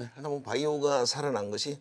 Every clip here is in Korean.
네, 일단 뭐 바이오가 살아난 것이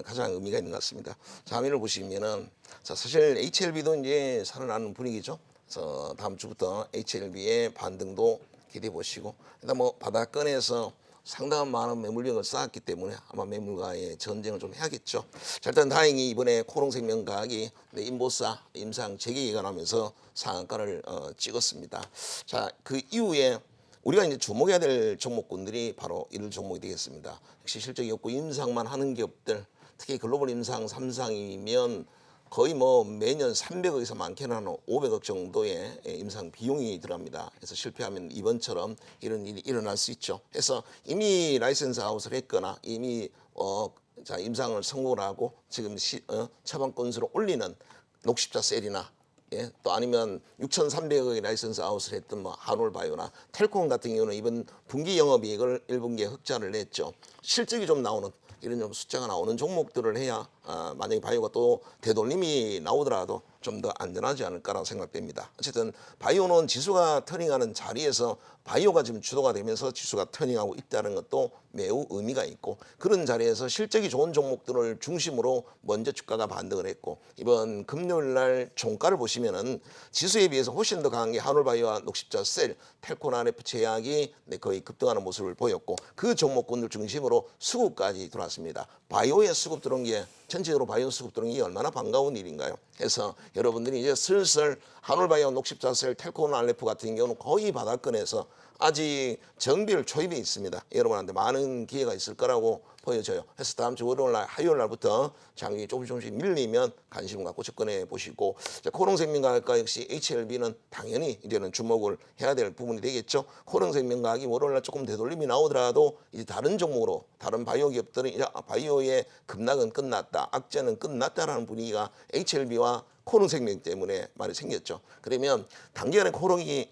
가장 의미가 있는 것 같습니다. 자면을 보시면은 자, 사실 HLB도 이제 살아나는 분위기죠. 그래서 다음 주부터 HLB의 반등도 기대해 보시고 일단 뭐 바닥권에서 상당한 많은 매물력을 쌓았기 때문에 아마 매물과의 전쟁을 좀 해야겠죠. 자, 일단 다행히 이번에 코롱생명과학이 인보사 임상 재개기가 나면서 상한가를 찍었습니다. 자, 그 이후에 우리가 이제 주목해야 될 종목군들이 바로 이런 종목이 되겠습니다. 역시 실적이 없고 임상만 하는 기업들, 특히 글로벌 임상 3상이면 거의 뭐 매년 300억에서 많게는 한 500억 정도의 임상 비용이 들어갑니다. 그래서 실패하면 이번처럼 이런 일이 일어날 수 있죠. 그래서 이미 라이센스 아웃을 했거나 이미 자 임상을 성공을 하고 지금 처방 건수를 올리는 녹십자 셀이나 또 아니면 6,300억의 라이선스 아웃을 했던 뭐 한올바이오나 텔콤 같은 경우는 이번 분기 영업이익을 1분기에 흑자를 냈죠. 실적이 좀 나오는 이런 좀 숫자가 나오는 종목들을 해야 만약에 바이오가 또 되돌림이 나오더라도 좀 더 안전하지 않을까라고 생각됩니다. 어쨌든 바이오는 지수가 터닝하는 자리에서 바이오가 지금 주도가 되면서 지수가 터닝하고 있다는 것도 매우 의미가 있고 그런 자리에서 실적이 좋은 종목들을 중심으로 먼저 주가가 반등을 했고 이번 금요일 날 종가를 보시면은 지수에 비해서 훨씬 더 강한 게 한올바이오와 녹십자 셀, 텔코나 f 제약이 거의 급등하는 모습을 보였고 그 종목군들 중심으로 수급까지 들어왔습니다. 바이오에 수급 들어온 게 전체적으로 바이오 수급 들어온 게 얼마나 반가운 일인가요? 그래서 여러분들이 이제 슬슬 한올바이오, 녹십자셀, 텔코나 알레프 같은 경우는 거의 바닥권에서 아직 정비를 초입에 있습니다. 여러분한테 많은 기회가 있을 거라고 보여져요. 그래서 다음 주 월요일 날, 화요일 날부터 장이 조금씩 밀리면 관심 갖고 접근해 보시고 코롱생명과학과 역시 HLB는 당연히 이제는 주목을 해야 될 부분이 되겠죠. 코롱생명과학이 월요일 날 조금 되돌림이 나오더라도 이제 다른 종목으로 다른 바이오 기업들은 이제 바이오의 급락은 끝났다, 악재는 끝났다라는 분위기가 HLB와 코롱생명 때문에 많이 생겼죠. 그러면 단기간에 코롱이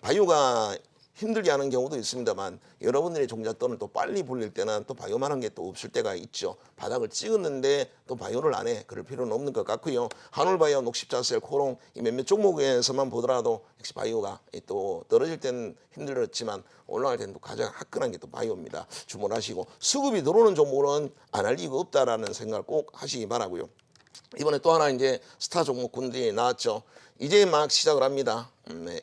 바이오가 힘들게 하는 경우도 있습니다만 여러분들의 종잣돈을 또 빨리 불릴 때는 또 바이오만한 게 또 없을 때가 있죠. 바닥을 찍었는데 또 바이오를 안 해. 그럴 필요는 없는 것 같고요. 한올바이오, 녹십자셀, 코롱 이 몇몇 종목에서만 보더라도 역시 바이오가 또 떨어질 때는 힘들었지만 올라갈 때는 또 가장 화끈한 게 또 바이오입니다. 주문하시고 수급이 들어오는 종목은 안 할 이유가 없다라는 생각을 꼭 하시기 바라고요. 이번에 또 하나 이제 스타 종목군들이 나왔죠. 이제 막 시작을 합니다.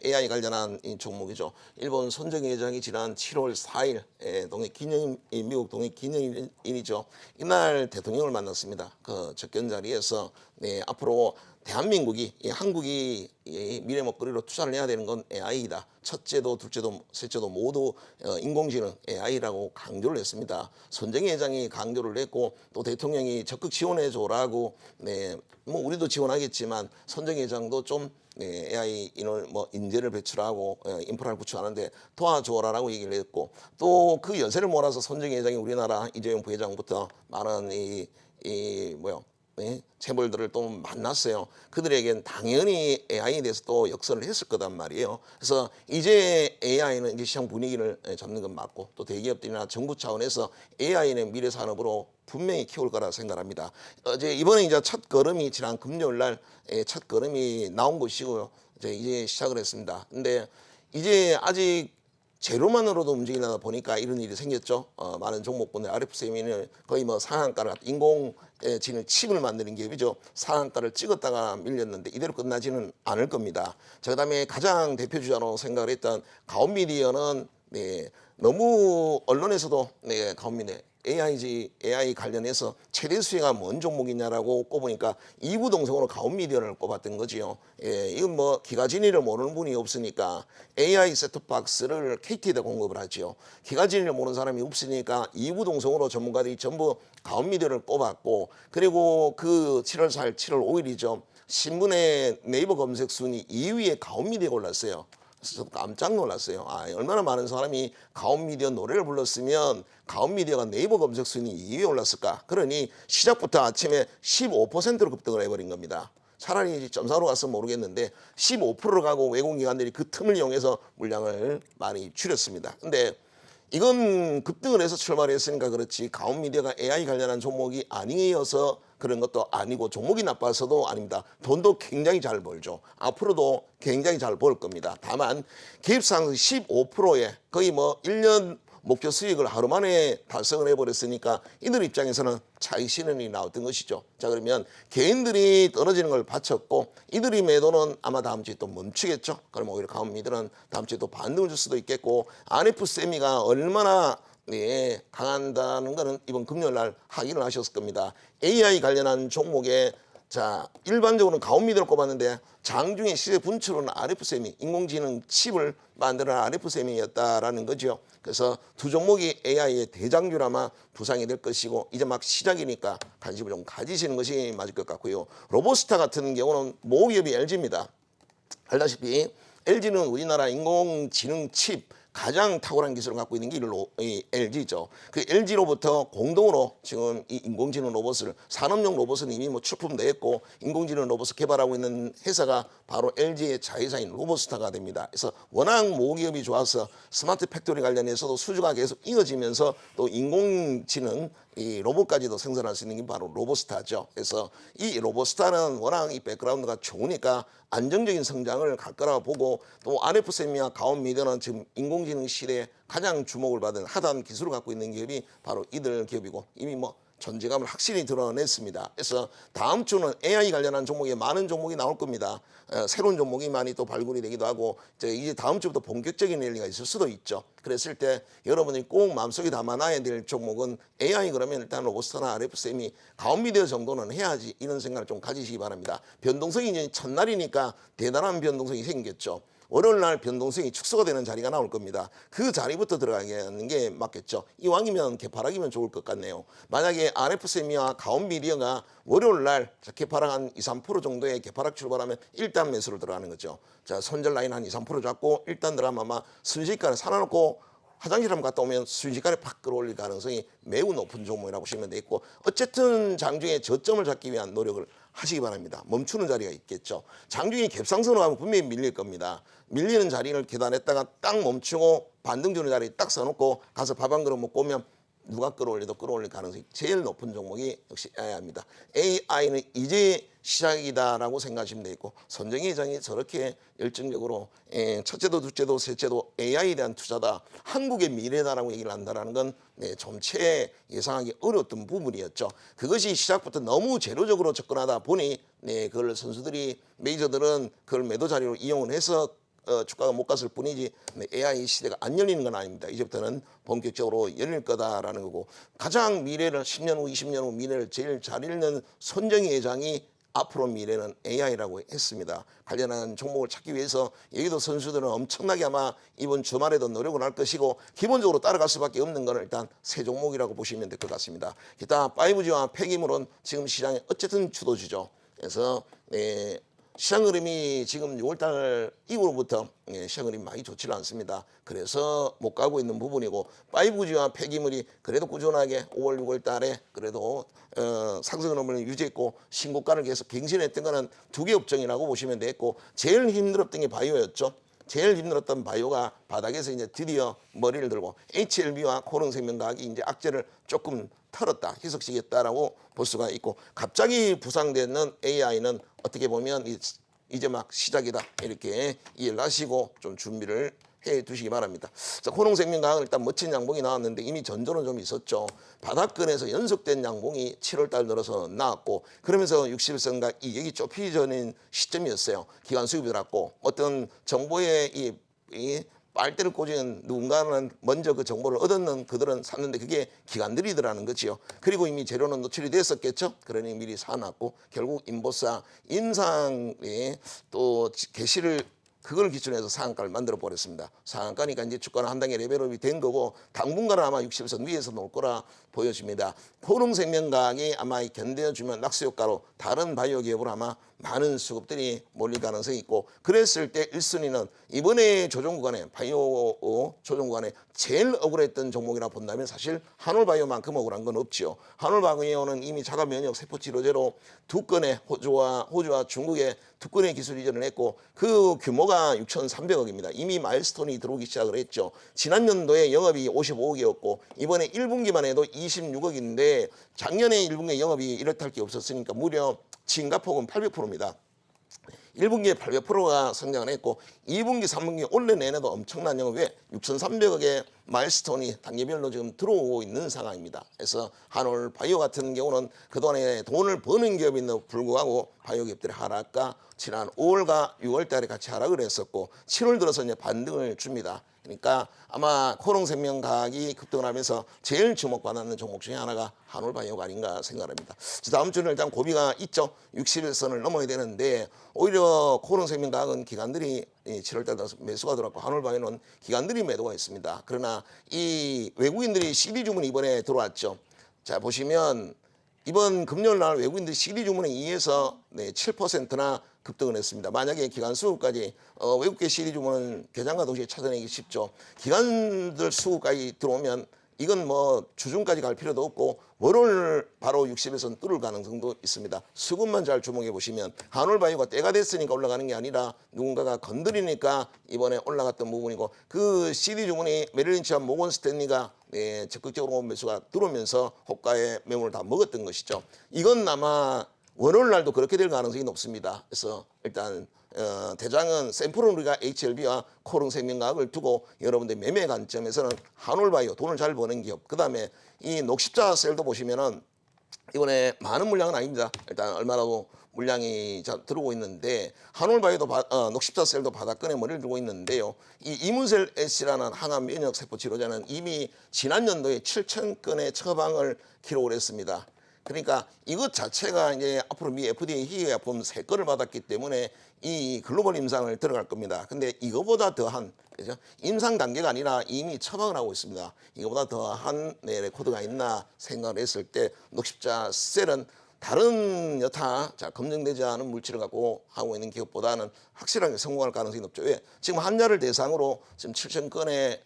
AI 관련한 이 종목이죠. 일본 손정희 회장이 지난 7월 4일 미국 독립 기념일이죠. 이날 대통령을 만났습니다. 그 접견 자리에서 앞으로 대한민국이 한국이 미래 먹거리로 투자를 해야 되는 건 AI이다. 첫째도 둘째도 셋째도 모두 인공지능 AI라고 강조를 했습니다. 손정희 회장이 강조를 했고 또 대통령이 적극 지원해 줘라고 뭐 우리도 지원하겠지만 손정희 회장도 좀 AI 인재를 배출하고 인프라를 구축하는데 도와줘라라고 얘기를 했고 또 그 연세를 몰아서 손정희 회장이 우리나라 이재용 부회장부터 많은 재벌들을 또 만났어요. 그들에겐 당연히 AI에 대해서 또 역설을 했을 거단 말이에요. 그래서 이제 AI는 이제 시장 분위기를 잡는 건 맞고 또 대기업들이나 정부 차원에서 AI는 미래 산업으로 분명히 키울 거라 생각합니다. 이번에 이제 첫 걸음이 지난 금요일 날 첫 걸음이 나온 것이고요. 이제 시작을 했습니다. 근데 이제 아직 재료만으로도 움직이다 보니까 이런 일이 생겼죠. 많은 종목군들 RF세미는 거의 뭐 상한가를 인공지능 칩을 만드는 기업이죠. 상한가를 찍었다가 밀렸는데 이대로 끝나지는 않을 겁니다. 자, 그다음에 가장 대표주자로 생각을 했던 가온미디어는 너무 언론에서도 가온미디어 AI 관련해서 최대 수혜가 뭔 종목이냐라고 꼽으니까 이구동성으로 가온미디어를 꼽았던 거지요. 이건 뭐 기가진위를 모르는 분이 없으니까 AI 셋톱박스를 KT에다 공급을 하지요. 기가진위를 모르는 사람이 없으니까 이구동성으로 전문가들이 전부 가온미디어를 꼽았고 그리고 그 7월 4일, 7월 5일이죠. 신문의 네이버 검색 순위 2위에 가온미디어가 올랐어요. 그래서 깜짝 놀랐어요. 얼마나 많은 사람이 가온미디어 노래를 불렀으면 가온미디어가 네이버 검색 순위 2위에 올랐을까. 그러니 시작부터 아침에 15%로 급등을 해버린 겁니다. 차라리 점사로 갔으면 모르겠는데 15%로 가고 외국기관들이 그 틈을 이용해서 물량을 많이 줄였습니다. 근데 이건 급등을 해서 출발했으니까 그렇지 가온미디어가 AI 관련한 종목이 아니어서 그런 것도 아니고 종목이 나빠서도 아닙니다. 돈도 굉장히 잘 벌죠. 앞으로도 굉장히 잘 벌 겁니다. 다만 기업상 15%에 거의 뭐 1년 목표 수익을 하루 만에 달성을 해버렸으니까 이들 입장에서는 차익 실현이 나왔던 것이죠. 자, 그러면 개인들이 떨어지는 걸 바쳤고 이들이 매도는 아마 다음 주에 또 멈추겠죠. 그러면 오히려 가온미들은 다음 주에 또 반등을 줄 수도 있겠고, RF 세미가 얼마나 강한다는 거는 이번 금요일 날 확인을 하셨을 겁니다. AI 관련한 종목에 자, 일반적으로는 가온미들을 꼽았는데 장중에 시세 분출은 RF세미, 인공지능 칩을 만드는 RF세미였다라는 거죠. 그래서 두 종목이 AI의 대장주로 아마 부상이 될 것이고, 이제 막 시작이니까 관심을 좀 가지시는 것이 맞을 것 같고요. 로보스타 같은 경우는 모기업이 LG입니다. 알다시피 LG는 우리나라 인공지능 칩 가장 탁월한 기술을 갖고 있는 게 이 LG죠. 그 LG로부터 공동으로 지금 이 인공지능 로봇을, 산업용 로봇은 이미 뭐 출품돼 있고 인공지능 로봇을 개발하고 있는 회사가 바로 LG의 자회사인 로보스타가 됩니다. 그래서 워낙 모기업이 좋아서 스마트 팩토리 관련해서도 수주가 계속 이어지면서 또 인공지능 이 로봇까지도 생산할 수 있는 게 바로 로보스타죠. 그래서 이 로보스타는 워낙 이 백그라운드가 좋으니까 안정적인 성장을 갈 거라고 보고, 또 RF세미와 가온미디어는 지금 인공지능 시대에 가장 주목을 받은 핫한 기술을 갖고 있는 기업이 바로 이들 기업이고, 이미 뭐 존재감을 확실히 드러냈습니다. 그래서 다음 주는 AI 관련한 종목에 많은 종목이 나올 겁니다. 새로운 종목이 많이 또 발굴이 되기도 하고, 이제 다음 주부터 본격적인 랠리가 있을 수도 있죠. 그랬을 때 여러분이 꼭 마음속에 담아놔야 될 종목은 AI, 그러면 일단 로보스타나 RF세미, 가온미디어 정도는 해야지, 이런 생각을 좀 가지시기 바랍니다. 변동성이 이제 첫날이니까 대단한 변동성이 생겼죠. 월요일 날 변동성이 축소가 되는 자리가 나올 겁니다. 그 자리부터 들어가는 게 맞겠죠. 이왕이면 개파락이면 좋을 것 같네요. 만약에 RF세미와 가온미디어가 월요일 날 개파락 한 2, 3% 정도의 개파락 출발하면 일단 매수를 들어가는 거죠. 자, 손절 라인 한 2, 3% 잡고 일단 들어가면 아마 순식간에 사놔놓고 화장실 한번 갔다 오면 순식간에 팍 끌어올릴 가능성이 매우 높은 종목이라고 보시면 되겠고, 어쨌든 장중에 저점을 잡기 위한 노력을 하시기 바랍니다. 멈추는 자리가 있겠죠. 장중에 갭상승으로 가면 분명히 밀릴 겁니다. 밀리는 자리를 계단했다가 딱 멈추고 반등 주는 자리에 딱 써놓고 가서 밥 한 그릇 먹고 오면 누가 끌어올려도 끌어올릴 가능성이 제일 높은 종목이 역시 AI입니다. AI는 이제 시작이다라고 생각하시면 되겠고, 손정희 회장이 저렇게 열정적으로 첫째도 둘째도 셋째도 AI에 대한 투자다, 한국의 미래다라고 얘기를 한다는 건 좀채 예상하기 어려웠던 부분이었죠. 그것이 시작부터 너무 재료적으로 접근하다 보니 그걸 선수들이, 메이저들은 그걸 매도 자리로 이용을 해서 주가가 못 갔을 뿐이지 AI 시대가 안 열리는 건 아닙니다. 이제부터는 본격적으로 열릴 거다라는 거고, 가장 미래를 10년 후 20년 후 미래를 제일 잘 읽는 손정희 회장이 앞으로 미래는 AI라고 했습니다. 관련한 종목을 찾기 위해서 여기도 선수들은 엄청나게 아마 이번 주말에도 노력을 할 것이고, 기본적으로 따라갈 수밖에 없는 건 일단 세 종목이라고 보시면 될 것 같습니다. 기타 5G와 폐기물은 지금 시장에 어쨌든 주도주죠. 그래서 시장 흐름이 지금 6월달 이후로부터 시장 흐름이 많이 좋지는 않습니다. 그래서 못 가고 있는 부분이고, 5G와 폐기물이 그래도 꾸준하게 5월 6월 달에 그래도 상승 흐름을 유지했고 신고가를 계속 갱신했던 거는 두 개 업종이라고 보시면 되겠고, 제일 힘들었던 게 바이오였죠. 제일 힘들었던 바이오가 바닥에서 이제 드디어 머리를 들고 HLB와 코롱생명과학이 이제 악재를 조금 털었다, 희석시켰다라고 볼 수가 있고, 갑자기 부상되는 AI는 어떻게 보면 이제 막 시작이다, 이렇게 이해를 하시고 좀 준비를 해 두시기 바랍니다. 자, 코롱생명과학은 일단 멋진 양봉이 나왔는데 이미 전조는 좀 있었죠. 바닥권에서 연속된 양봉이 7월달 들어서 나왔고, 그러면서 60일선과 이익이 좁히기 전인 시점이었어요. 기관 수급이 들어왔고, 어떤 정보의 이 빨대를 꽂은 누군가는 먼저 그 정보를 얻었는 그들은 샀는데 그게 기관들이더라는 거지요. 그리고 이미 재료는 노출이 됐었겠죠. 그러니 미리 사놨고, 결국 인보사 인상에 또 개시를 그걸 기준으로 해서 상한가를 만들어 버렸습니다. 상한가니까 이제 주가는 한 단계 레벨업이 된 거고, 당분간은 아마 60선 위에서 놓을 거라 보여집니다. 코롱생명과학이 아마 견뎌주면 낙수 효과로 다른 바이오 기업으로 아마 많은 수급들이 몰릴 가능성이 있고, 그랬을 때 1순위는 이번에 조정 구간에 바이오 조정 구간에 제일 억울했던 종목이라 본다면 사실 한올바이오만큼 억울한 건 없죠. 한올바이오는 이미 자가 면역 세포 치료제로 두 건의 호주와 중국의 두 건의 기술 이전을 했고, 그 규모가 6,300억입니다. 이미 마일스톤이 들어오기 시작을 했죠. 지난 연도에 영업이 55억이었고 이번에 1분기만 해도 26억인데 작년에 1분기 영업이 이렇다 할 게 없었으니까 무려 증가폭은 800%입니다. 1분기에 800%가 성장을 했고 2분기, 3분기 올해 내내도 엄청난 영업에 6,300억의 마일스톤이 단계별로 지금 들어오고 있는 상황입니다. 그래서 한올바이오 같은 경우는 그동안에 돈을 버는 기업인데도 불구하고 바이오 기업들의 하락과 지난 5월과 6월 달에 같이 하락을 했었고 7월 들어서 이제 반등을 줍니다. 그러니까 아마 코롱생명 가격이 급등을 하면서 제일 주목받는 종목 중에 하나가 한올바이오가 아닌가 생각합니다. 다음 주는 일단 고비가 있죠. 60일선을 넘어야 되는데 오히려 코롱생명 가격은 기관들이 7월 달 들어서 매수가 들어왔고 한올바이오는 기관들이 매도가 있습니다. 그러나 이 외국인들이 CD 주문이 이번에 들어왔죠. 자 보시면 이번 금요일 날 외국인들이 CD 주문에 의해서 7%나 급등을 했습니다. 만약에 기관 수급까지 외국계 CD 주문은 개장과 동시에 찾아내기 쉽죠. 기관들 수급까지 들어오면 이건 뭐 주중까지 갈 필요도 없고 월요일 바로 60에서 뚫을 가능성도 있습니다. 수급만 잘 주목해 보시면 한올바이오가 때가 됐으니까 올라가는 게 아니라 누군가가 건드리니까 이번에 올라갔던 부분이고 그 CD 주문이 메릴린치와 모건 스탠리가 적극적으로 매수가 들어오면서 호가의 매물을 다 먹었던 것이죠. 이건 아마 월요일 날도 그렇게 될 가능성이 높습니다. 그래서 일단 대장은 샘플은 HLB와 코롱생명과학을 두고 여러분들 매매 관점에서는 한올바이오 돈을 잘 버는 기업, 그 다음에 이 녹십자 셀도 보시면은 이번에 많은 물량은 아닙니다. 일단 얼마라도 물량이 들어오고 있는데 한올바이오도 녹십자 셀도 바닥권에 머리를 두고 있는데요. 이 이문셀 S라는 항암 면역 세포 치료제는 이미 지난 연도에 7,000건의 처방을 기록을 했습니다. 그러니까 이것 자체가 이제 앞으로 미 FDA 희귀약품 3건을 받았기 때문에 이 글로벌 임상을 들어갈 겁니다. 근데 이거보다 더한 그죠? 임상 단계가 아니라 이미 처방을 하고 있습니다. 이거보다 더한 레코드가 있나 생각을 했을 때 녹십자 셀은 다른 여타 검증되지 않은 물질을 갖고 하고 있는 기업보다는 확실하게 성공할 가능성이 높죠. 왜? 지금 환자를 대상으로 지금 7,000건의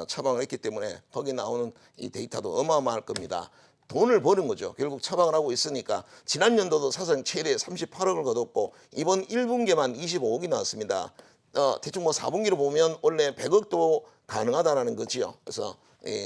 처방을 했기 때문에 거기 나오는 이 데이터도 어마어마할 겁니다. 돈을 버는 거죠. 결국 처방을 하고 있으니까 지난 연도도 사상 최대 38억을 거뒀고 이번 1분기에만 25억이 나왔습니다. 대충 뭐 4분기로 보면 원래 100억도 가능하다라는 거지요. 그래서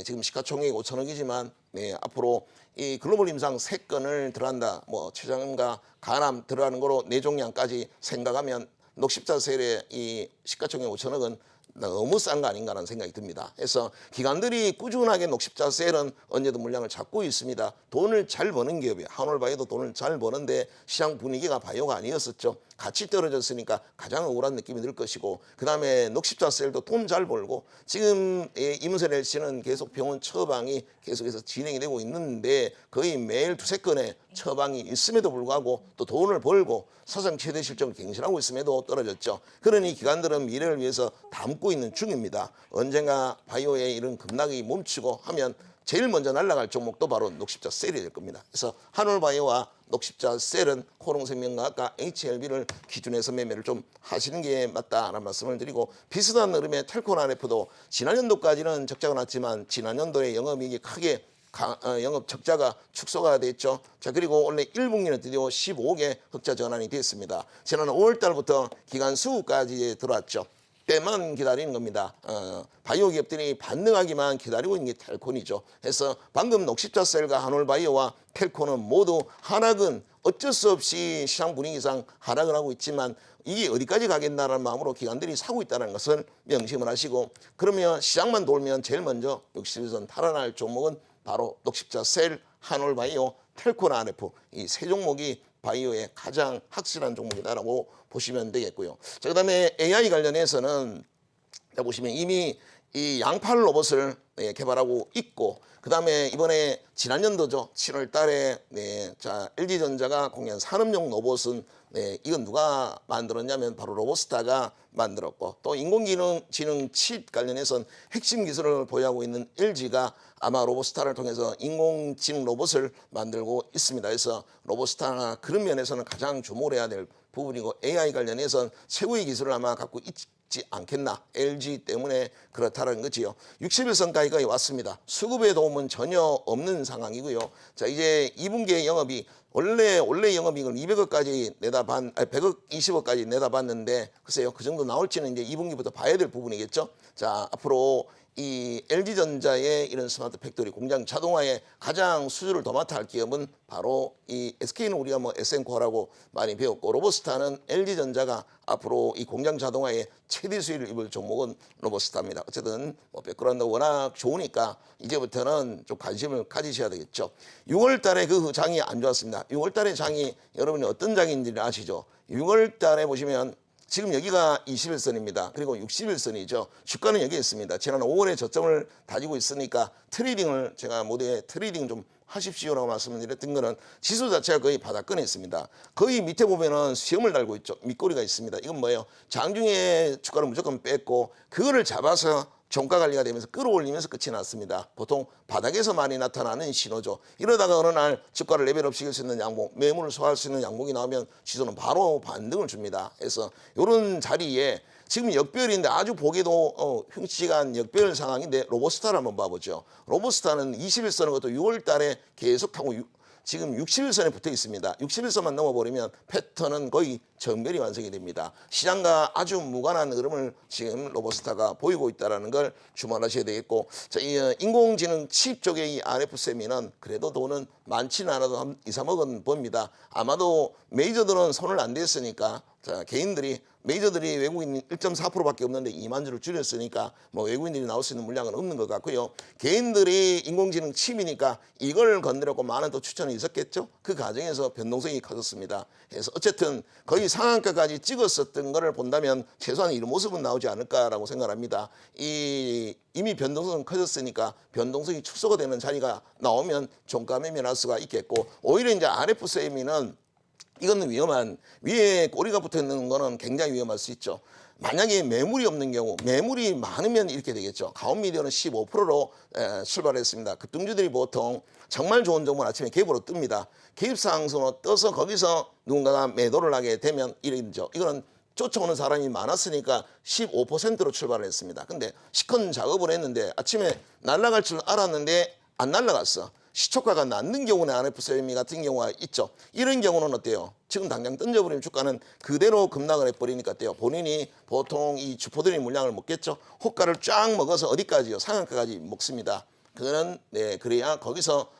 지금 시가총액이 5천억이지만 앞으로 이 글로벌 임상 3건을 들어간다. 뭐 췌장암과 간암 들어가는 거로 내종량까지 생각하면 녹십자 셀의 이 시가총액 5천억은 너무 싼 거 아닌가라는 생각이 듭니다. 그래서 기관들이 꾸준하게 녹십자 셀은 언제도 물량을 잡고 있습니다. 돈을 잘 버는 기업이에요. 한올바이오도 돈을 잘 버는데 시장 분위기가 바이오가 아니었었죠. 같이 떨어졌으니까 가장 억울한 느낌이 들 것이고 그 다음에 녹십자 셀도 돈 잘 벌고 지금 이문세 LC는 계속 병원 처방이 계속해서 진행이 되고 있는데 거의 매일 2~3건의 처방이 있음에도 불구하고 또 돈을 벌고 사상 최대 실적을 갱신하고 있음에도 떨어졌죠. 그러니 기관들은 미래를 위해서 담고 있는 중입니다. 언젠가 바이오의 이런 급락이 멈추고 하면 제일 먼저 날아갈 종목도 바로 녹십자 셀이 될 겁니다. 그래서 한올바이오와 녹십자 셀은 코롱생명과학과 HLB를 기준해서 매매를 좀 하시는 게 맞다라는 말씀을 드리고 비슷한 흐름의 텔코나레프도 지난 연도까지는 적자가 났지만 지난 연도에 영업이익이 크게 영업 적자가 축소가 됐죠. 자 그리고 원래 1분기는 드디어 15억의 흑자 전환이 됐습니다. 지난 5월 달부터 기간 수급까지 들어왔죠. 때만 기다리는 겁니다. 바이오 기업들이 반등하기만 기다리고 있는 게 텔콘이죠. 그래서 방금 녹십자 셀과 한올바이오와 텔콘은 모두 하락은 어쩔 수 없이 시장 분위기상 하락을 하고 있지만 이게 어디까지 가겠나라는 마음으로 기관들이 사고 있다는 것을 명심을 하시고 그러면 시장만 돌면 제일 먼저 60일선 탈환할 종목은 바로 녹십자 셀, 한올바이오, 텔콘 RF 이 세 종목이 바이오의 가장 확실한 종목이다라고 보시면 되겠고요. 자, 그다음에 AI 관련해서는 자 보시면 이미 이 양팔 로봇을 개발하고 있고 그다음에 이번에 지난 연도죠 7월 달에 자 LG전자가 공개한 산업용 로봇은 이건 누가 만들었냐면 바로 로봇스타가 만들었고 또 인공지능 칩 관련해서는 핵심 기술을 보유하고 있는 LG가 아마 로봇스타를 통해서 인공지능 로봇을 만들고 있습니다. 그래서 로봇스타가 그런 면에서는 가장 주목을 해야 될 부분이고 AI 관련해서는 최고의 기술을 아마 갖고 있지 않겠나. LG 때문에 그렇다는 거지요. 60일선 가격이 왔습니다. 수급의 도움은 전혀 없는 상황이고요. 자 이제 2분기의 영업이 원래 영업이익을 200억까지 120억까지 내다봤는데 글쎄요 그 정도 나올지는 이제 2분기부터 봐야 될 부분이겠죠. 자 앞으로 이 LG전자의 이런 스마트 팩토리 공장 자동화에 가장 수주를 도맡아 할 기업은 바로 이 SK는 우리가 뭐 SN코어라고 많이 배웠고, 로보스타는 LG전자가 앞으로 이 공장 자동화에 최대 수혜를 입을 종목은 로보스타입니다. 어쨌든 뭐 백그라운드가 워낙 좋으니까 이제부터는 좀 관심을 가지셔야 되겠죠. 6월 달에 그 장이 안 좋았습니다. 6월 달에 장이 여러분이 어떤 장인지 아시죠? 6월 달에 보시면 지금 여기가 21선입니다. 그리고 61선이죠. 주가는 여기 있습니다. 지난 5월에 저점을 다지고 있으니까 트레이딩을 제가 모두에 트레이딩 좀 하십시오라고 말씀을 드렸던 거는 지수 자체가 거의 바닥권에 있습니다. 거의 밑에 보면은 수염을 달고 있죠. 밑꼬리가 있습니다. 이건 뭐예요? 장중에 주가를 무조건 뺐고 그거를 잡아서 종가 관리가 되면서 끌어올리면서 끝이 났습니다. 보통 바닥에서 많이 나타나는 신호죠. 이러다가 어느 날 주가를 레벨업 시킬 수 있는 양봉, 매물을 소화할 수 있는 양봉이 나오면 지수는 바로 반등을 줍니다. 그래서 이런 자리에 지금 역별인데 아주 보기도 흉측한 역별 상황인데 로보스타를 한번 봐보죠. 로보스타는 21선은 것도 6월 달에 계속 타고 지금 61선에 붙어 있습니다. 61선만 넘어버리면 패턴은 거의 정멸이 완성이 됩니다. 시장과 아주 무관한 흐름을 지금 로보스타가 보이고 있다는 걸 주목하셔야 되겠고, 자, 이 인공지능 칩 쪽의 이 RF세미는 그래도 돈은 많지는 않아도 한 2, 3억은 봅니다. 아마도 메이저들은 손을 안 댔으니까 자, 메이저들이 외국인 1.4%밖에 없는데 2만 주를 줄였으니까 뭐 외국인들이 나올 수 있는 물량은 없는 것 같고요. 개인들이 인공지능 칩이니까 이걸 건드렸고 많은 또 추천이 있었겠죠. 그 과정에서 변동성이 커졌습니다. 그래서 어쨌든 거의 상한가까지 찍었었던 거를 본다면 최소한 이런 모습은 나오지 않을까라고 생각합니다. 이미 변동성은 커졌으니까 변동성이 축소가 되는 자리가 나오면 종가 매매할 수가 있겠고, 오히려 이제 RF세미는 이거는 위험한, 위에 꼬리가 붙어 있는 거는 굉장히 위험할 수 있죠. 만약에 매물이 없는 경우, 매물이 많으면 이렇게 되겠죠. 가온미디어는 15%로 출발했습니다. 급등주들이 보통 정말 좋은 종목은 아침에 갭으로 뜹니다. 갭상승으로 떠서 거기서 누군가가 매도를 하게 되면 이러죠. 이거는 쫓아오는 사람이 많았으니까 15%로 출발을 했습니다. 근데 시컨 작업을 했는데 아침에 날아갈 줄 알았는데 안 날아갔어. 시초가가 낮는 경우는 RF세미 같은 경우가 있죠. 이런 경우는 어때요? 지금 당장 던져버리면 주가는 그대로 급락을 해버리니까 어때요? 본인이 보통 이 주포들이 물량을 먹겠죠. 호가를 쫙 먹어서 어디까지요? 상한가까지 먹습니다. 그거는 그래야 거기서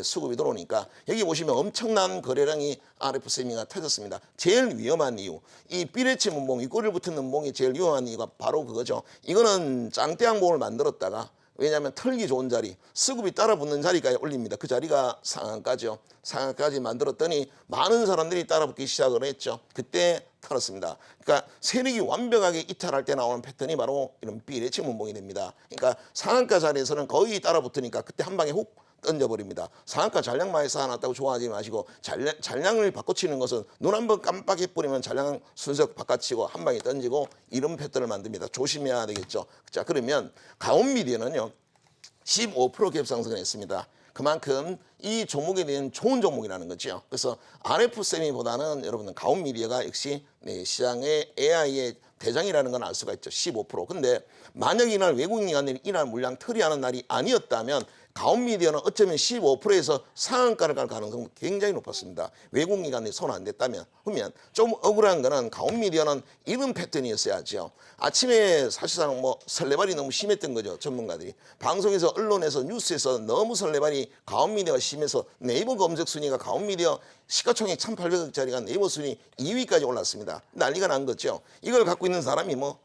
수급이 들어오니까 여기 보시면 엄청난 거래량이 RF세미가 터졌습니다. 제일 위험한 이유, 이 삐레치 문봉, 이 꼬리를 붙은 문봉이 제일 위험한 이유가 바로 그거죠. 이거는 짱대 항봉을 만들었다가, 왜냐하면 털기 좋은 자리, 수급이 따라붙는 자리까지 올립니다. 그 자리가 상한가죠. 상한가까지 만들었더니 많은 사람들이 따라붙기 시작을 했죠. 그때 털었습니다. 그러니까 세력이 완벽하게 이탈할 때 나오는 패턴이 바로 이런 비례치 문봉이 됩니다. 그러니까 상한가 자리에서는 거의 따라붙으니까 그때 한 방에 훅 던져버립니다. 상한가 잔량 많이 쌓아놨다고 좋아하지 마시고, 잔량을 바꿔치는 것은 눈 한번 깜빡해버리면 잔량 순서 바꿔치고 한 방에 던지고 이런 패턴을 만듭니다. 조심해야 되겠죠. 자, 그러면 가온미디어는요 15% 갭상승을 했습니다. 그만큼 이 종목에 대한 좋은 종목이라는 거죠. 그래서 RF세미보다는 여러분은 가온미디어가 역시 시장의 AI의 대장이라는 건 알 수가 있죠. 15%. 근데 만약 이날 외국인 기관들이 이날 물량 털이하는 날이 아니었다면 가온미디어는 어쩌면 15%에서 상한가를 갈 가능성은 굉장히 높았습니다. 외국인 기관들이 손 안 댔다면. 그러면 좀 억울한 거는 가온미디어는 이런 패턴이었어야죠. 아침에 사실상 뭐 설레발이 너무 심했던 거죠. 전문가들이. 방송에서, 언론에서, 뉴스에서 너무 설레발이 가온미디어가 심해서 네이버 검색 순위가 가온미디어 시가총액 1,800억짜리가 네이버 순위 2위까지 올랐습니다. 난리가 난 거죠. 이걸 갖고 있는 사람이 뭐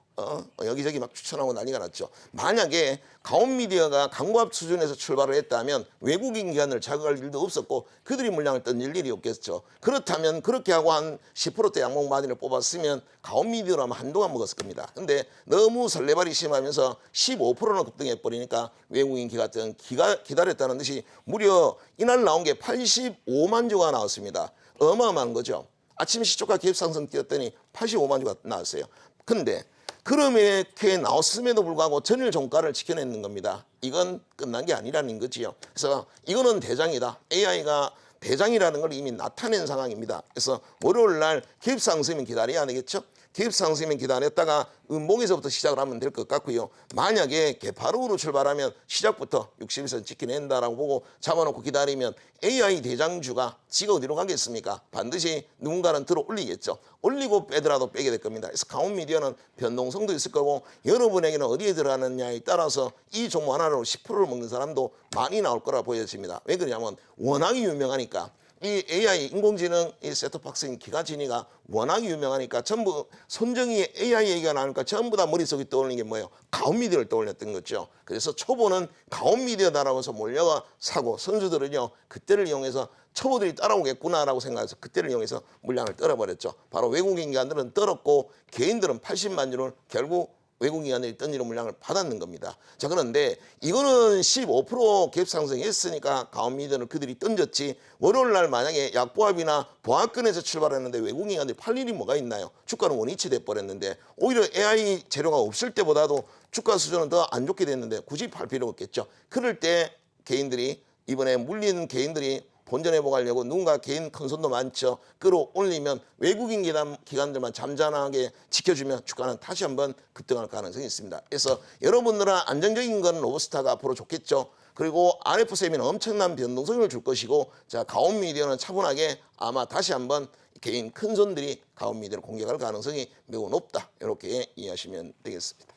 여기저기 막 추천하고 난리가 났죠. 만약에 가온미디어가 강고합 수준에서 출발을 했다면 외국인 기관을 자극할 일도 없었고 그들이 물량을 던질 일이 없겠죠. 그렇다면 그렇게 하고 한 10%대 양봉 마진을 뽑았으면 가온미디어라면 한동안 먹었을 겁니다. 근데 너무 설레발이 심하면서 15%나 급등해버리니까 외국인 기관은 기다렸다는 듯이 무려 이날 나온 게 85만 주가 나왔습니다. 어마어마한 거죠. 아침 시초가 갭상승 뛰었더니 85만 주가 나왔어요. 근데 그렇게 나왔음에도 불구하고 전일 종가를 지켜내는 겁니다. 이건 끝난 게 아니라는 거지요. 그래서 이거는 대장이다. AI가 대장이라는 걸 이미 나타낸 상황입니다. 그래서 월요일 날 갭상승은 기다려야 되겠죠. 기업 상승이면 기다렸다가 음봉에서부터 시작을 하면 될 것 같고요. 만약에 개파락으로 출발하면 시작부터 60일선 지켜낸다라고 보고 잡아놓고 기다리면 AI 대장주가 지가 어디로 가겠습니까? 반드시 누군가는 들어 올리겠죠. 올리고 빼더라도 빼게 될 겁니다. 그래서 강원미디어는 변동성도 있을 거고 여러분에게는 어디에 들어가느냐에 따라서 이 종목 하나로 10%를 먹는 사람도 많이 나올 거라 보여집니다. 왜 그러냐면 워낙에 유명하니까. 이 AI 인공지능 이 셋톱박스인 기가진이가 워낙 유명하니까 전부 손정희 AI 얘기가 나오니까 전부 다 머릿속에 떠오르는 게 뭐예요? 가온미디어를 떠올렸던 거죠. 그래서 초보는 가온미디어다라고 해서 몰려가 사고 선수들은요 그때를 이용해서 초보들이 따라오겠구나라고 생각해서 그때를 이용해서 물량을 떨어버렸죠. 바로 외국인 기관들은 떨었고 개인들은 80만 주를 결국 외국 기관들이 던지는 물량을 받았는 겁니다. 자, 그런데 이거는 15% 갭 상승했으니까 가온미디어를 그들이 던졌지 월요일 날 만약에 약보합이나 보합권에서 출발했는데 외국 기관들이 팔 일이 뭐가 있나요? 주가는 원위치 돼 버렸는데 오히려 AI 재료가 없을 때보다도 주가 수준은 더 안 좋게 됐는데 굳이 팔 필요가 없겠죠. 그럴 때 개인들이 이번에 물리는 개인들이 본전회복하려고 누군가 개인 큰 손도 많죠. 끌어올리면 외국인 기관들만 잠잠하게 지켜주면 주가는 다시 한번 급등할 가능성이 있습니다. 그래서 여러분들은 안정적인 건 로브스타가 앞으로 좋겠죠. 그리고 RF세미는 엄청난 변동성을 줄 것이고 자 가온미디어는 차분하게 아마 다시 한번 개인 큰 손들이 가온미디어를 공격할 가능성이 매우 높다. 이렇게 이해하시면 되겠습니다.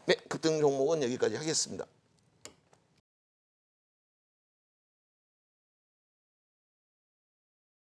네, 급등 종목은 여기까지 하겠습니다.